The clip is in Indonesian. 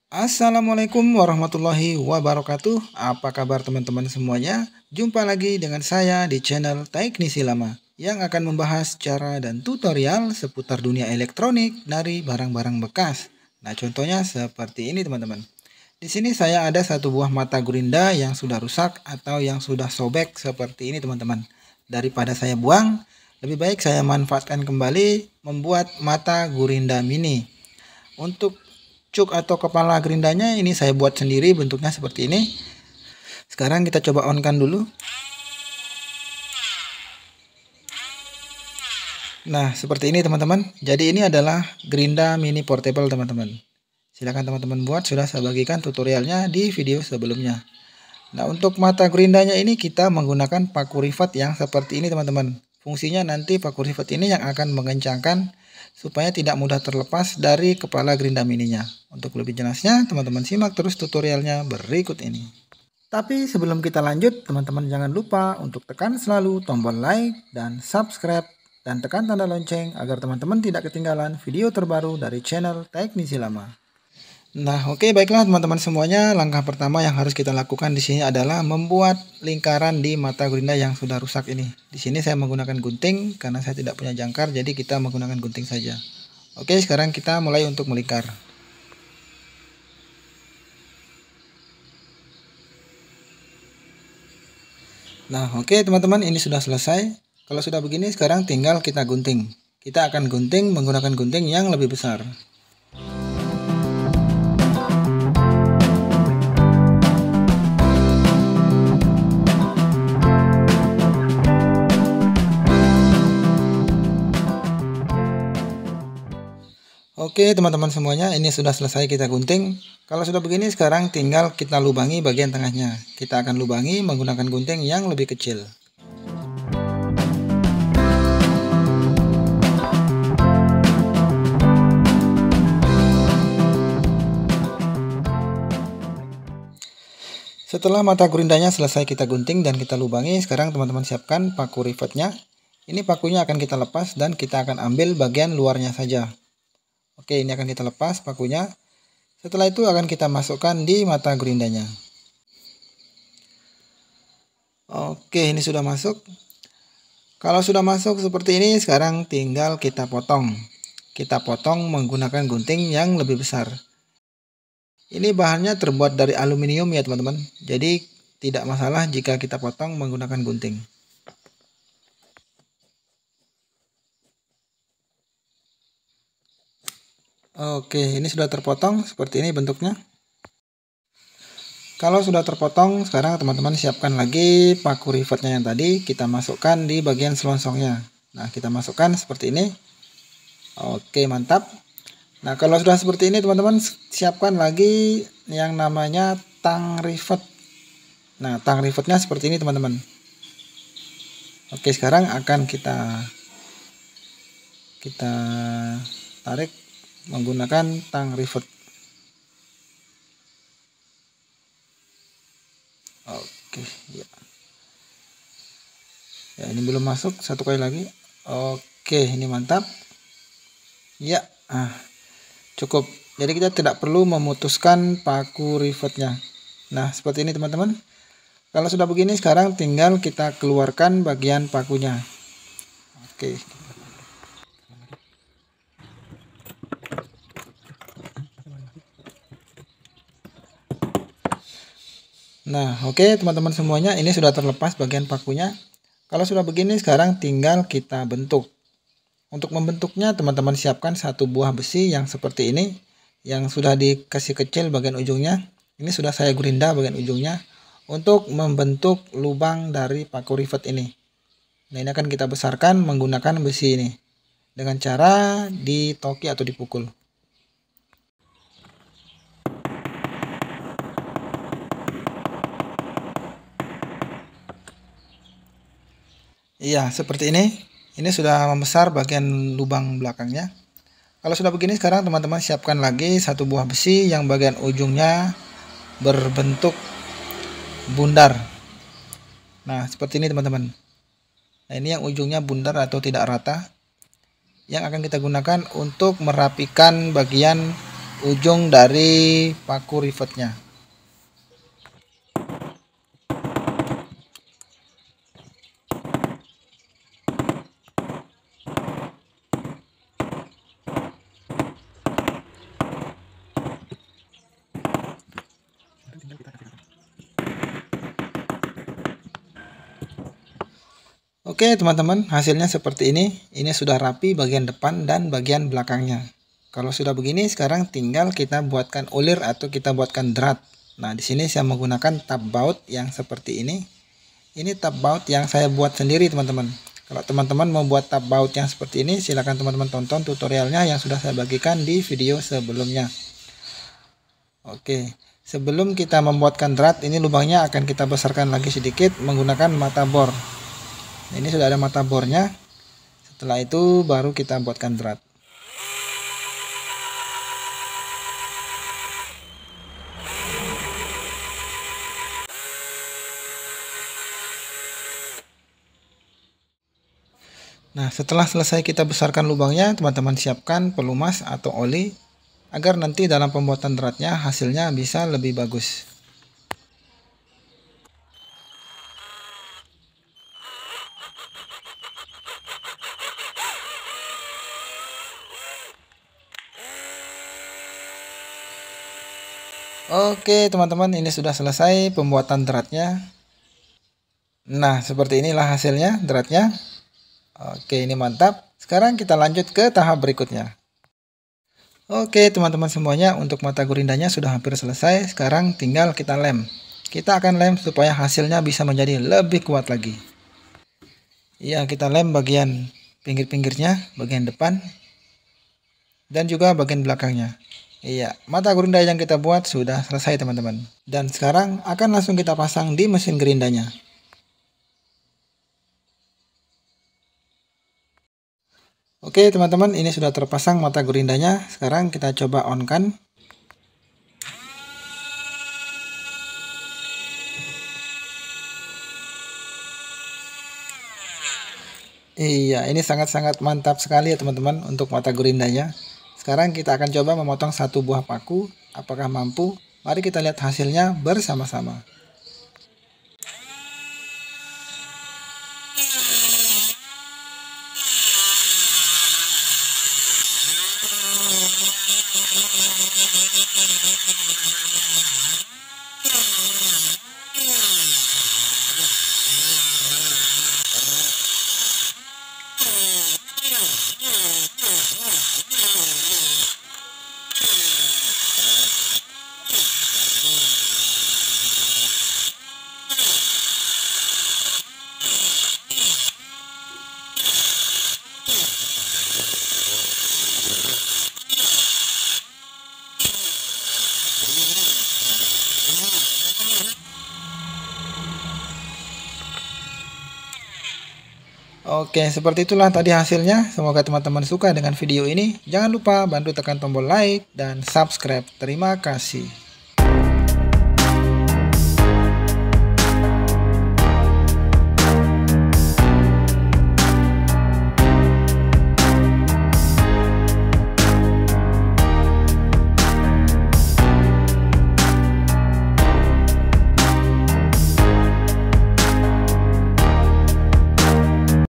Assalamualaikum warahmatullahi wabarakatuh. Apa kabar teman-teman semuanya? Jumpa lagi dengan saya di channel Teknisi Lama yang akan membahas cara dan tutorial seputar dunia elektronik dari barang-barang bekas. Nah, contohnya seperti ini teman-teman. Di sini saya ada satu buah mata gurinda yang sudah rusak atau yang sudah sobek seperti ini teman-teman. Daripada saya buang, lebih baik saya manfaatkan kembali membuat mata gurinda mini. Untuk cuk atau kepala gerindanya ini saya buat sendiri, bentuknya seperti ini. Sekarang kita coba on kan dulu. Nah, seperti ini teman-teman. Jadi ini adalah gerinda mini portable teman-teman. Silahkan teman-teman buat, sudah saya bagikan tutorialnya di video sebelumnya. Nah, untuk mata gerindanya ini kita menggunakan paku rivet yang seperti ini teman-teman. Fungsinya nanti paku rivet ini yang akan mengencangkan supaya tidak mudah terlepas dari kepala gerinda mininya. Untuk lebih jelasnya, teman-teman simak terus tutorialnya berikut ini. Tapi sebelum kita lanjut, teman-teman jangan lupa untuk tekan selalu tombol like dan subscribe dan tekan tanda lonceng agar teman-teman tidak ketinggalan video terbaru dari channel Teknisi Lama. Nah, oke, baiklah teman-teman semuanya. Langkah pertama yang harus kita lakukan di sini adalah membuat lingkaran di mata gerinda yang sudah rusak ini. Di sini saya menggunakan gunting karena saya tidak punya jangkar, jadi kita menggunakan gunting saja. Oke, sekarang kita mulai untuk melingkar. Nah, oke teman-teman, ini sudah selesai. Kalau sudah begini, sekarang tinggal kita gunting. Kita akan gunting menggunakan gunting yang lebih besar. Oke teman-teman semuanya, ini sudah selesai kita gunting. Kalau sudah begini, sekarang tinggal kita lubangi bagian tengahnya. Kita akan lubangi menggunakan gunting yang lebih kecil. Setelah mata gerindanya selesai kita gunting dan kita lubangi, sekarang teman-teman siapkan paku rivetnya. Ini pakunya akan kita lepas dan kita akan ambil bagian luarnya saja. Oke, ini akan kita lepas pakunya. Setelah itu akan kita masukkan di mata gerindanya. Oke, ini sudah masuk. Kalau sudah masuk seperti ini, sekarang tinggal kita potong. Kita potong menggunakan gunting yang lebih besar. Ini bahannya terbuat dari aluminium ya teman-teman. Jadi tidak masalah jika kita potong menggunakan gunting. Oke, ini sudah terpotong seperti ini bentuknya. Kalau sudah terpotong, sekarang teman-teman siapkan lagi paku rivetnya yang tadi, kita masukkan di bagian selongsongnya. Nah, kita masukkan seperti ini. Oke, mantap. Nah, kalau sudah seperti ini teman-teman, siapkan lagi yang namanya tang rivet. Nah, tang rivetnya seperti ini teman-teman. Oke, sekarang akan kita tarik menggunakan tang rivet. Oke, ya. Ya, ini belum masuk, satu kali lagi. Oke, ini mantap. Ya, cukup. Jadi kita tidak perlu memutuskan paku rivetnya. Nah, seperti ini teman-teman. Kalau sudah begini, sekarang tinggal kita keluarkan bagian pakunya. Oke. Nah, oke teman-teman semuanya, ini sudah terlepas bagian pakunya. Kalau sudah begini, sekarang tinggal kita bentuk. Untuk membentuknya, teman-teman siapkan satu buah besi yang seperti ini, yang sudah dikasih kecil bagian ujungnya. Ini sudah saya gerinda bagian ujungnya untuk membentuk lubang dari paku rivet ini. Nah, ini akan kita besarkan menggunakan besi ini dengan cara ditoki atau dipukul. Iya, seperti ini. Ini sudah membesar bagian lubang belakangnya. Kalau sudah begini, sekarang teman-teman siapkan lagi satu buah besi yang bagian ujungnya berbentuk bundar. Nah, seperti ini teman-teman. Nah, ini yang ujungnya bundar atau tidak rata, yang akan kita gunakan untuk merapikan bagian ujung dari paku rivetnya. Oke teman-teman, hasilnya seperti ini. Ini sudah rapi bagian depan dan bagian belakangnya. Kalau sudah begini, sekarang tinggal kita buatkan ulir atau kita buatkan drat. Nah, di sini saya menggunakan tab baut yang seperti ini. Ini tab baut yang saya buat sendiri teman-teman. Kalau teman-teman mau buat tab baut yang seperti ini, silahkan teman-teman tonton tutorialnya yang sudah saya bagikan di video sebelumnya. Oke, sebelum kita membuatkan drat, ini lubangnya akan kita besarkan lagi sedikit menggunakan mata bor. Ini sudah ada mata bornya. Setelah itu baru kita buatkan drat. Nah, setelah selesai kita besarkan lubangnya, teman-teman siapkan pelumas atau oli agar nanti dalam pembuatan dratnya hasilnya bisa lebih bagus. Oke teman-teman, ini sudah selesai pembuatan dratnya. Nah, seperti inilah hasilnya dratnya. Oke, ini mantap. Sekarang kita lanjut ke tahap berikutnya. Oke teman-teman semuanya, untuk mata gurindanya sudah hampir selesai. Sekarang tinggal kita lem. Kita akan lem supaya hasilnya bisa menjadi lebih kuat lagi. Iya, kita lem bagian pinggir-pinggirnya, bagian depan, dan juga bagian belakangnya. Iya, mata gerinda yang kita buat sudah selesai teman-teman. Dan sekarang akan langsung kita pasang di mesin gerindanya. Oke teman-teman, ini sudah terpasang mata gerindanya. Sekarang kita coba on kan. Iya, ini sangat-sangat mantap sekali ya teman-teman untuk mata gerindanya. Sekarang kita akan coba memotong satu buah paku. Apakah mampu? Mari kita lihat hasilnya bersama-sama. Oke, seperti itulah tadi hasilnya. Semoga teman-teman suka dengan video ini. Jangan lupa bantu tekan tombol like dan subscribe. Terima kasih.